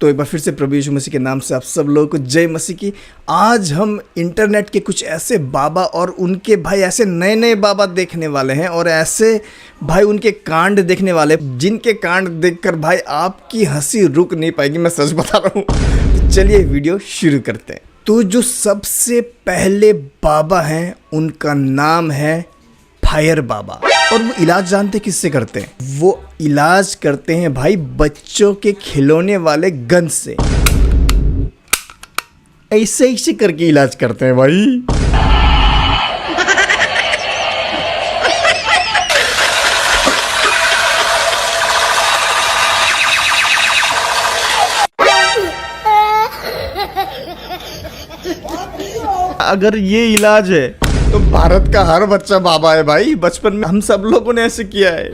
तो एक बार फिर से प्रभु यीशु मसीह के नाम से आप सब लोगों को जय मसीह की। आज हम इंटरनेट के कुछ ऐसे बाबा और उनके भाई ऐसे नए नए बाबा देखने वाले हैं और ऐसे भाई उनके कांड देखने वाले जिनके कांड देखकर भाई आपकी हंसी रुक नहीं पाएगी, मैं सच बता रहा हूँ। तो चलिए वीडियो शुरू करते हैं। तो जो सबसे पहले बाबा हैं उनका नाम है फायर बाबा। और वो इलाज जानते किससे करते हैं? वो इलाज करते हैं भाई बच्चों के खिलौने वाले गन से। ऐसे ऐसे करके इलाज करते हैं भाई। अगर ये इलाज है तो भारत का हर बच्चा बाबा है भाई। बचपन में हम सब लोगों ने ऐसे किया है।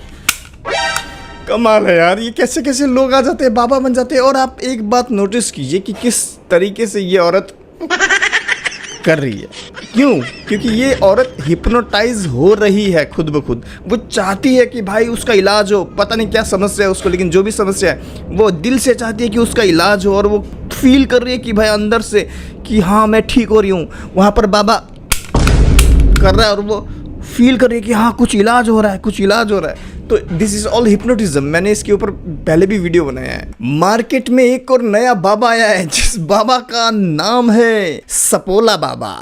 कमाल है यार, ये कैसे कैसे लोग आ जाते हैं, बाबा बन जाते हैं। और आप एक बात नोटिस कीजिए कि किस तरीके से ये औरत कर रही है। क्यों? क्योंकि ये औरत हिप्नोटाइज हो रही है खुद ब खुद। वो चाहती है कि भाई उसका इलाज हो। पता नहीं क्या समस्या है उसको, लेकिन जो भी समस्या है वो दिल से चाहती है कि उसका इलाज हो। और वो फील कर रही है कि भाई अंदर से कि हाँ मैं ठीक हो रही हूँ। वहाँ पर बाबा कर रहा है और वो फील कर रही है कि हाँ कुछ इलाज हो रहा है, कुछ इलाज हो रहा है। तो दिस इज ऑल हिप्नोटिज्म। मैंने इसके ऊपर पहले भी वीडियो बनाया है। मार्केट में एक और नया बाबा आया है जिस बाबा का नाम है सपोला बाबा।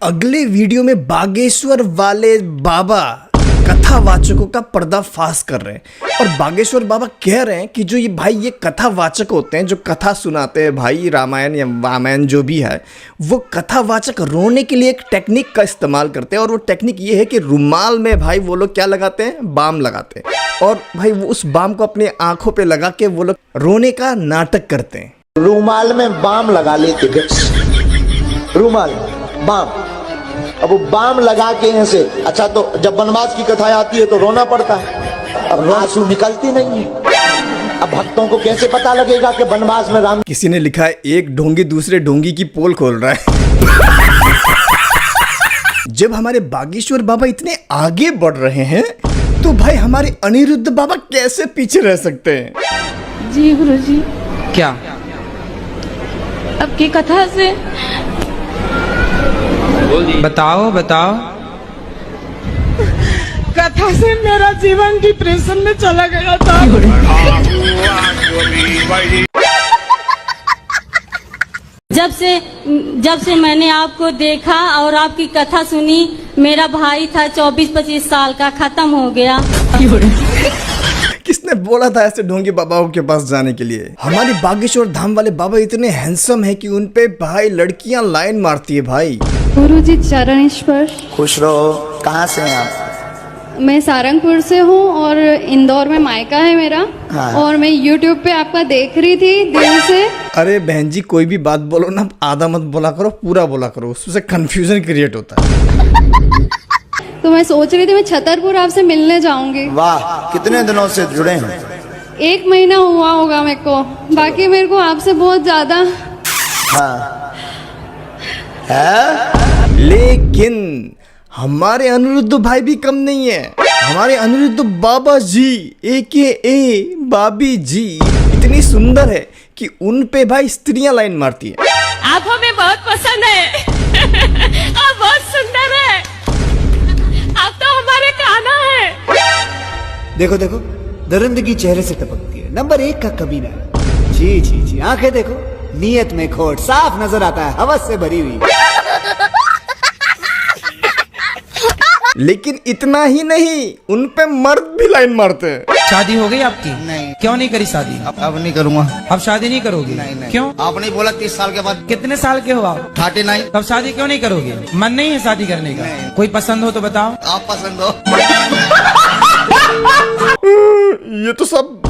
अगले वीडियो में बागेश्वर वाले बाबा कथावाचकों का पर्दाफाश कर रहे हैं। और बागेश्वर बाबा कह रहे हैं कि जो ये भाई ये कथावाचक होते हैं जो कथा सुनाते हैं भाई, रामायण या वामायण जो भी है, वो कथावाचक रोने के लिए एक टेक्निक का इस्तेमाल करते हैं। और वो टेक्निक ये है कि रुमाल में भाई वो लोग क्या लगाते हैं? बाम लगाते हैं। और भाई वो उस बाम को अपनी आंखों पे लगा के वो लोग रोने का नाटक करते हैं। रुमाल में बाम लगा लेते, रुमाल बाम। अब वो बाम लगा के ऐसे, अच्छा तो जब वनवास की कथा आती है तो रोना पड़ता है, अब आंसू निकलती नहीं है। अब भक्तों को कैसे पता लगेगा कि वनवास में राम। किसी ने लिखा है एक ढोंगी दूसरे ढोंगी की पोल खोल रहा है। जब हमारे बागेश्वर बाबा इतने आगे बढ़ रहे हैं तो भाई हमारे अनिरुद्ध बाबा कैसे पीछे रह सकते हैं? जी गुरु जी। क्या? अब की कथा से बताओ बताओ। कथा से मेरा जीवन डिप्रेशन में चला गया था। जब से मैंने आपको देखा और आपकी कथा सुनी, मेरा भाई था 24-25 साल का, खत्म हो गया। किसने बोला था ऐसे ढोंगी बाबाओं के पास जाने के लिए? हमारे बागेश्वर धाम वाले बाबा इतने हैंडसम है कि उन पे भाई लड़कियां लाइन मारती है भाई। गुरु जी चरण स्पर्श। खुश रहो। कहाँ से हैं आप? मैं सारंगपुर से हूँ और इंदौर में मायका है मेरा। हाँ। और मैं YouTube पे आपका देख रही थी दिल से। अरे बहन जी कोई भी बात बोलो ना, आधा मत बोला करो, पूरा बोला करो, उससे कंफ्यूजन क्रिएट होता है। तो मैं सोच रही थी मैं छतरपुर आपसे मिलने जाऊंगी। वाह, कितने दिनों से जुड़े हैं? 1 महीना हुआ होगा मेरे को। बाकी मेरे को आपसे बहुत ज्यादा हाँ है? लेकिन हमारे अनिरुद्ध भाई भी कम नहीं है। हमारे अनिरुद्ध बाबा जी AKA बाबी जी इतनी सुंदर है कि उन पे भाई स्त्रियां लाइन मारती है। आप हमें बहुत पसंद है। आप बहुत सुंदर है। आप तो हमारे कान्हा है। देखो देखो, दरिंदगी चेहरे से टपकती है, नंबर 1 का कमीना है। जी जी जी, आंखें देखो, नीयत में खोट साफ नजर आता है, हवस से भरी हुई। लेकिन इतना ही नहीं, उन पे मर्द भी लाइन मारते हैं। शादी हो गई आपकी? नहीं। क्यों नहीं करी शादी? अब नहीं करूँगा। अब शादी नहीं करोगे? नहीं। क्यों? आपने बोला 30 साल के बाद। कितने साल के हो आप? 39। तब शादी क्यों नहीं करोगे? मन नहीं है शादी करने का? नहीं। कोई पसंद हो तो बताओ। आप पसंद हो। ये तो सब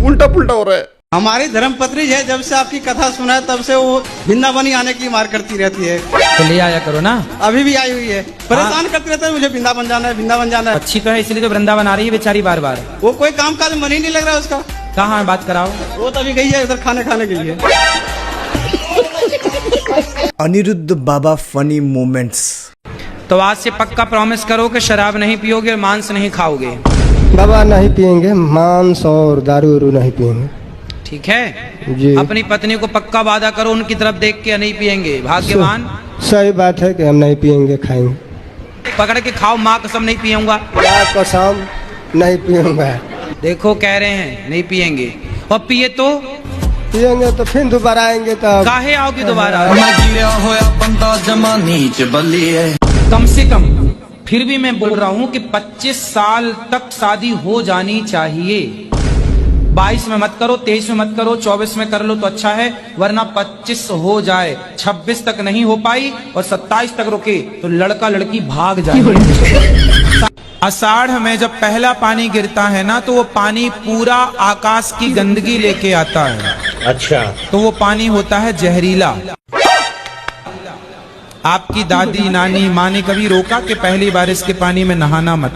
उल्टा पुल्टा हो रहा है। हमारी धर्मपत्नी है, जब से आपकी कथा सुना है तब से वो वृंदावन आने के लिए मार करती रहती है। तो ले आया करो ना। अभी भी आई हुई है, परेशान करती रहती है, मुझे वृंदावन जाना है, वृंदावन जाना है। अच्छी तो है, इसलिए तो वृंदावन आ रही है बेचारी बार बार। वो कोई काम काज मन ही नहीं लग रहा है उसका। कहाँ है, बात कराओ। वो तो अभी गई है उधर खाने के लिए। अनिरुद्ध बाबा फनी मोमेंट्स। तो आज से पक्का प्रॉमिस करो कि शराब नहीं पियोगे, मांस नहीं खाओगे। बाबा नहीं पियेंगे, मांस और दारू नहीं पियेंगे। ठीक है जी। अपनी पत्नी को पक्का वादा करो, उनकी तरफ देख के नहीं पियेंगे। भाग्यवान। सही बात है कि हम नहीं पियेंगे, खाएंगे। पकड़ के खाओ, माँ कसम नहीं पियूंगा। कसम नहीं पियूंगा। देखो कह रहे हैं नहीं पियेंगे, और पिए तो पियेंगे तो फिर दोबारा आएंगे। तो काहे आओगे दोबारा? है। कम से कम फिर भी मैं बोल रहा हूँ कि 25 साल तक शादी हो जानी चाहिए। 22 में मत करो, 23 में मत करो, 24 में कर लो तो अच्छा है, वरना 25 हो जाए, 26 तक नहीं हो पाई और 27 तक रुके तो लड़का लड़की भाग जाए। आषाढ़ में जब पहला पानी गिरता है ना, तो वो पानी पूरा आकाश की गंदगी लेके आता है। अच्छा। तो वो पानी होता है जहरीला। आपकी दादी नानी माँ ने कभी रोका कि पहली बारिश के पानी में नहाना मत?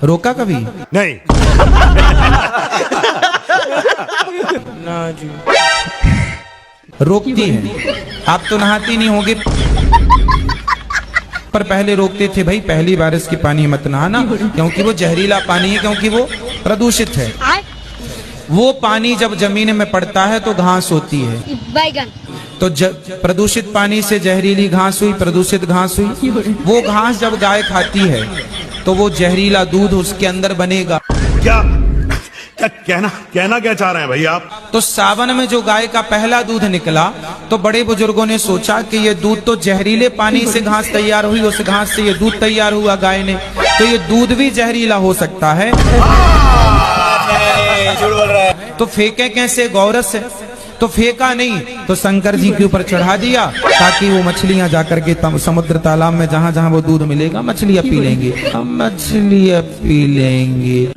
रोका कभी? नहीं। ना जी। रोकती हैं। आप तो नहाती नहीं होगे, पर पहले रोकते थे, भाई पहली बारिश के पानी मत नहाना, क्योंकि वो जहरीला पानी है, क्योंकि वो प्रदूषित है। वो पानी जब जमीन में पड़ता है तो घास होती है। बैगन। तो प्रदूषित पानी से जहरीली घास हुई, प्रदूषित घास हुई। वो घास जब गाय खाती है तो वो जहरीला दूध उसके अंदर बनेगा। क्या कहना क्या चाह रहे हैं भाई आप? तो सावन में जो गाय का पहला दूध निकला, तो बड़े बुजुर्गों ने सोचा कि ये दूध तो जहरीले पानी से घास तैयार हुई, उस घास से ये दूध तैयार हुआ गाय ने, तो ये दूध भी जहरीला हो सकता है। तो फेंके कैसे? गौरस है। तो फेंका नहीं, तो शंकर जी के ऊपर चढ़ा दिया, ताकि वो मछलियां जाकर के समुद्र तालाब में जहां जहां वो दूध मिलेगा मछलियां पी लेंगे। हम मछलियां पी लेंगे।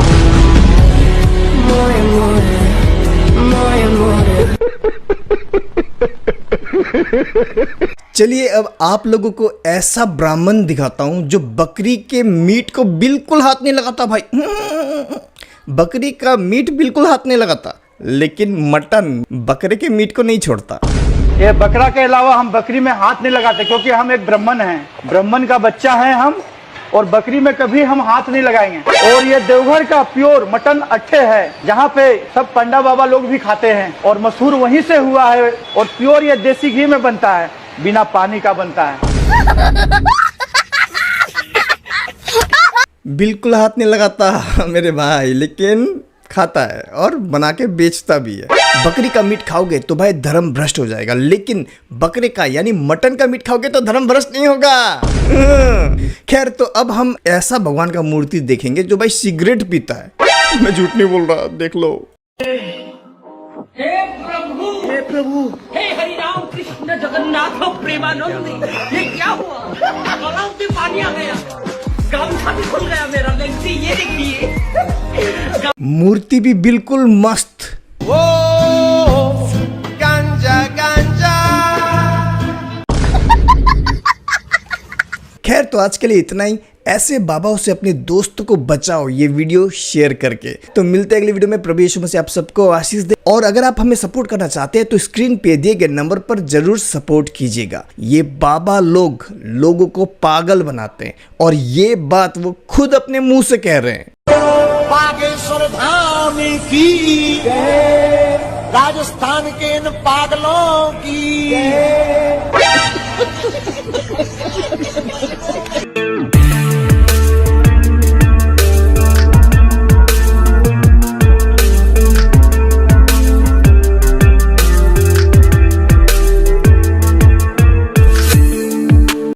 चलिए अब आप लोगों को ऐसा ब्राह्मण दिखाता हूं जो बकरी के मीट को बिल्कुल हाथ नहीं लगाता। भाई बकरी का मीट बिल्कुल हाथ नहीं लगाता, लेकिन मटन बकरे के मीट को नहीं छोड़ता। ये बकरा के अलावा हम बकरी में हाथ नहीं लगाते, क्योंकि हम एक ब्राह्मण हैं, ब्राह्मण का बच्चा है हम, और बकरी में कभी हम हाथ नहीं लगाएंगे। और ये देवघर का प्योर मटन अट्ठे है, जहाँ पे सब पंडा बाबा लोग भी खाते हैं, और मशहूर वहीं से हुआ है, और प्योर ये देसी घी में बनता है, बिना पानी का बनता है। बिल्कुल हाथ नहीं लगाता मेरे भाई, लेकिन खाता है और बना के बेचता भी है। बकरी का मीट खाओगे तो भाई धर्म भ्रष्ट हो जाएगा, लेकिन बकरे का यानी मटन का मीट खाओगे तो धर्म भ्रष्ट नहीं होगा। खैर, तो अब हम ऐसा भगवान का मूर्ति देखेंगे जो भाई सिगरेट पीता है। मैं झूठ नहीं बोल रहा, देख लो। हे प्रभु, हे हरि राम कृष्ण जगन्नाथ प्रेमानंद, ये क्या हुआ? गलाव में पानी आ गया, गामछा भी खुल गया मेरा। लेंसी ये देखिए, मूर्ति भी बिल्कुल मस्त। गांजा गांजा। खैर, तो आज के लिए इतना ही। ऐसे बाबाओं से अपने दोस्तों को बचाओ ये वीडियो शेयर करके। तो मिलते हैं अगली वीडियो में। प्रभु यीशु मसीह आप सबको आशीष दे। और अगर आप हमें सपोर्ट करना चाहते हैं तो स्क्रीन पे दिए गए नंबर पर जरूर सपोर्ट कीजिएगा। ये बाबा लोग लोगों को पागल बनाते हैं, और ये बात वो खुद अपने मुंह से कह रहे हैं। बागेश्वर धाम। स्वामी की राजस्थान के इन पागलों की